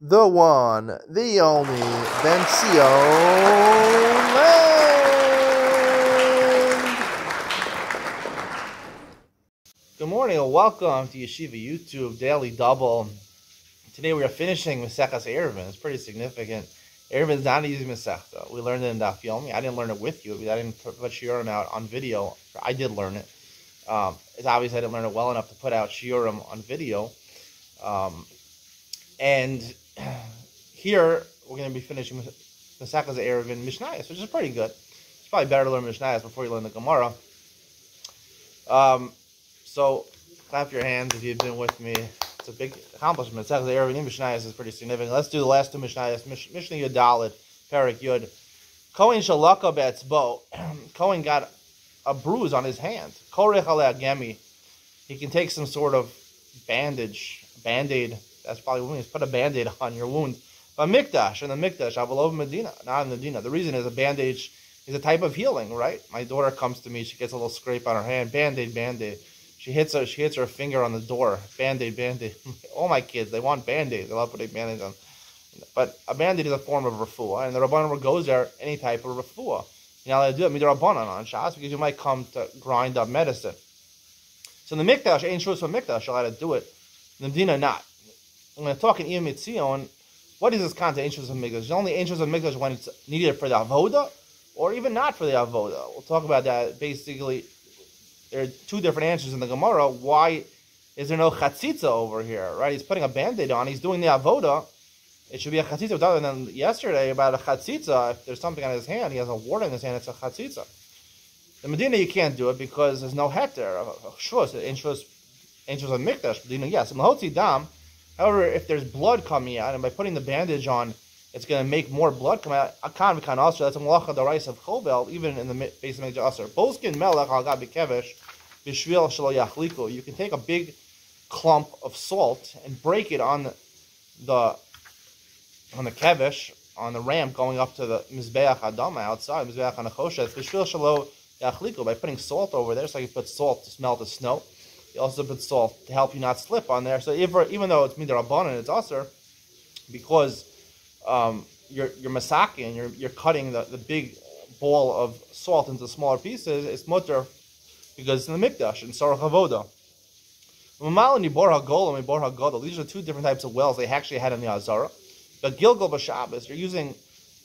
the one, the only, Ben Sion. Good morning and welcome to Yeshiva YouTube Daily Double. Today we are finishing Maseches Eiruvin. It's pretty significant. Eiruvin is not an easy Masechta. We learned it in Daf Yomi. I didn't learn it with you. I didn't put Shiurim out on video. I did learn it. It's obvious I didn't learn it well enough to put out Shiurim on video. And here we're going to be finishing Maseches Eiruvin Mishnayos, which is pretty good. It's probably better to learn Mishnayos before you learn the Gemara. So clap your hands if you've been with me. It's a big accomplishment. Maseches Eiruvin Mishnayos is pretty significant. Let's do the last two Mishnayos. Mishnah Yud Dalet, Perek Yud. Kohen shalaka be'etzbo. Kohen got a bruise on his hand. Korech aleh gemi. He can take some sort of bandage, band-aid. That's probably what it means. Put a band-aid on your wound. But mikdash, in the mikdash, avalov Medina, not in the Dina. The reason is a bandage is a type of healing, right? My daughter comes to me, she gets a little scrape on her hand, band-aid, band-aid. She hits her finger on the door, band-aid, band-aid. All my kids, they want band-aids. They love putting band-aids on. But a band-aid is a form of refuah, and the Rabbanan goes there any type of refuah. You're not allowed to do it midrabanan on Shas because you might come to grind up medicine. So in the mikdash, ain't sure for mikdash, you're allowed to do it. In the Dina, not. I'm going to talk in Iyam Mitzion. What is this concept of angels of mikdash? It's only angels of mikdash when it's needed for the avoda, or even not for the avoda. We'll talk about that. Basically, there are two different answers in the Gemara. Why is there no chatzitza over here? Right? He's putting a band-aid on. He's doing the avoda. It should be a chatzitza. Other than yesterday about a chatzitza, if there's something on his hand, he has a wart in his hand. It's a chatzitza. In Medina, you can't do it because there's no heter. Shus, angels of mikdash. Medina, yes. In Mahotzi Dam. However, if there's blood coming out, and by putting the bandage on, it's going to make more blood come out. Akan v'kan also. That's a malacha d'oraisa of chobel, even in the base of mikdash aser. Boskin melech al gab b'kevesh b'shvil shelo yachliku. You can take a big clump of salt and break it on the kevesh, on the ramp going up to the mizbeach adama outside, mizbeach hanachoshet. B'shvil shelo yachliku. By putting salt over there, so you put salt to smelt the snow. You also put salt to help you not slip on there. So even though it's midrabanan, it's aser, because you're masaking, you're cutting the big ball of salt into smaller pieces. It's mutter because it's in the mikdash and sarach avoda. These are two different types of wells they actually had in the Azara. But Gilgal b'Shabbos, you're using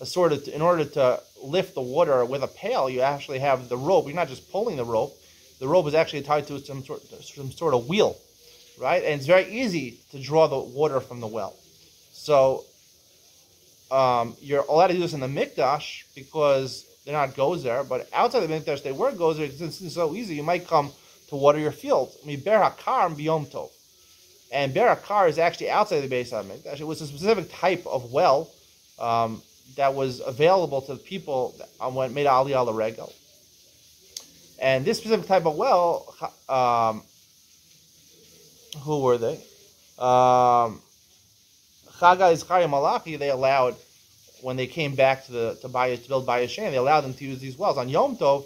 a sort of, in order to lift the water with a pail, you actually have the rope. You're not just pulling the rope. The rope is actually tied to some sort of wheel, right? And it's very easy to draw the water from the well. So you're allowed to do this in the mikdash because they're not gozer, but outside the mikdash they were gozer. Since it's so easy, you might come to water your field. Ber hakar biyom tov, and ber hakar is actually outside the base of the mikdash. It was a specific type of well that was available to the people when made aliyah l'regel. And this specific type of well, who were they? Chagai, Zechariah, Malachi, they allowed, when they came back to build Bayit Shem, they allowed them to use these wells. On Yom Tov,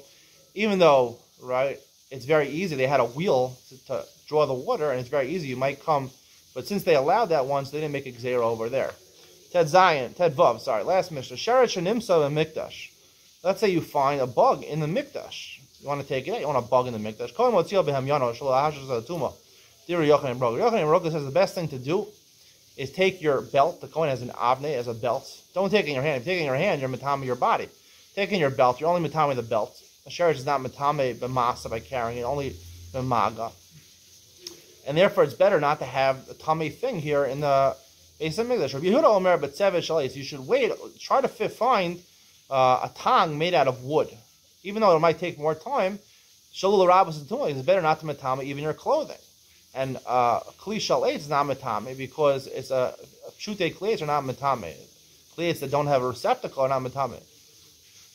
even though, right, it's very easy, they had a wheel to draw the water, and it's very easy, you might come, but since they allowed that once, they didn't make a Gzeira over there. Ted Vav, last Mishnah. Sheret Shenimsa and Mikdash. Let's say you find a bug in the Mikdash. You want to take it out? You want a bug in the mikdash? Yochanan Broga says the best thing to do is take your belt. The Kohen has an avne as a belt. Don't take it in your hand. If you take it in your hand, you're matame your body. Take it in your belt. You're only matame the belt. The sherish is not matame b'masa by carrying it, only b'maga. And therefore, it's better not to have the tummy thing here in the base of mikdash. Rabbi Yehuda Omer b'tzevet shalis. You should wait. Try to find a tong made out of wood. Even though it might take more time, shalul rabas and tumah, it's better not to matame even your clothing. And kli shalit is not matame because it's a pshute kliyates are not matame. Kliyates that don't have a receptacle are not matame.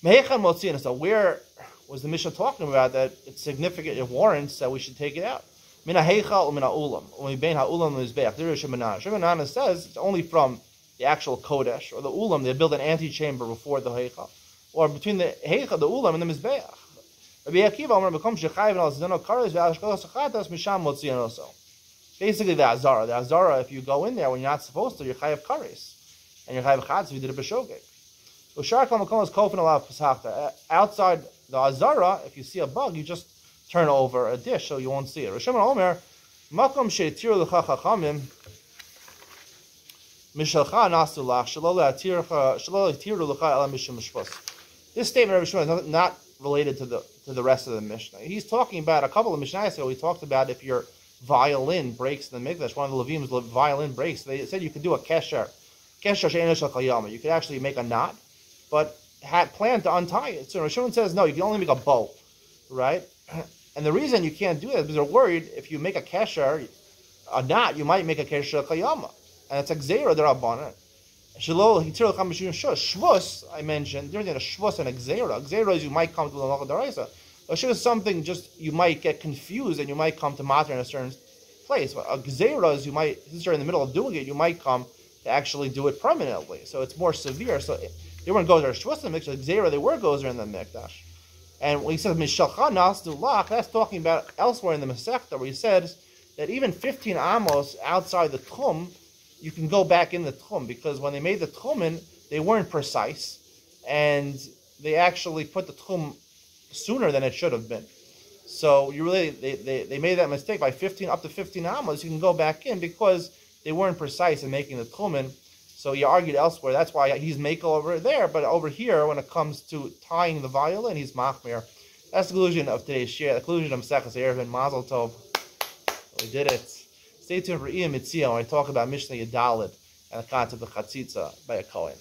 Mehechan motzian. So where was the Mishnah talking about that it's significant, it warrants that we should take it out? Mina heichal mina ulam. When bein ha'ulam mizbeach. There is Shemanah. Shemanah says it's only from the actual kodesh or the ulam. They build an antechamber before the heichal. Or between the heicha, the ulam, and the mizbeach. Rabbi Akiva Omer becomes shechayiv al zidano kares ve'ashkolas achatas misham motzian also. basically the Azara. The Azara, if you go in there when you're not supposed to, you're chayav kares. And you're chayav chadz if you did a b'shogeg. Ushar kol makom is kofin alav pasachta. Outside the Azara, if you see a bug, you just turn over a dish so you won't see it. Rosh Hashanah Omer, makom she'tiru l'cha chachamim, mishalcha nasu lach, shelo l'tiru l'cha ela mishum shvus. This statement of Rabbi Shmuel is not related to the rest of the Mishnah. He's talking about a couple of Mishnahs ago. We talked about if your violin breaks in the mikdash, one of the Levim's violin breaks. They said you could do a kesher she'eino shel kayama. You could actually make a knot, but plan to untie it. So Rosh Hashanah says no, you can only make a bow, right? And the reason you can't do that is because they're worried if you make a kesher, a knot, you might make a kesher kayama, and it's exera derabbanan. Shvus, I mentioned, there's a shvus and exera. Exera is you might come to the malacha daraisa. A shvus is something just you might get confused and you might come to matter in a certain place. But exera is you might, since you're in the middle of doing it, you might come to actually do it permanently. So it's more severe. So they weren't gozer shvus in the mikdash. Exera, they were gozer in the mikdash. And when he says mishalcha nasdu lach, that's talking about elsewhere in the Masechta where he says that even 15 amos outside the tchum, you can go back in the tchum, because when they made the tchumin, they weren't precise, and they actually put the tchum sooner than it should have been. So you really they made that mistake by 15 up to 15 amos. You can go back in because they weren't precise in making the tchumin. So he argued elsewhere. That's why he's makel over there, but over here, when it comes to tying the violin, he's machmir. That's the conclusion of today's share. The conclusion of Mazel Eiruvin. Mazel tov. We did it. Stay tuned for Iyam Mitzia when I talk about Mishnah Yadalit and the concept of Chatzitza by a Kohen.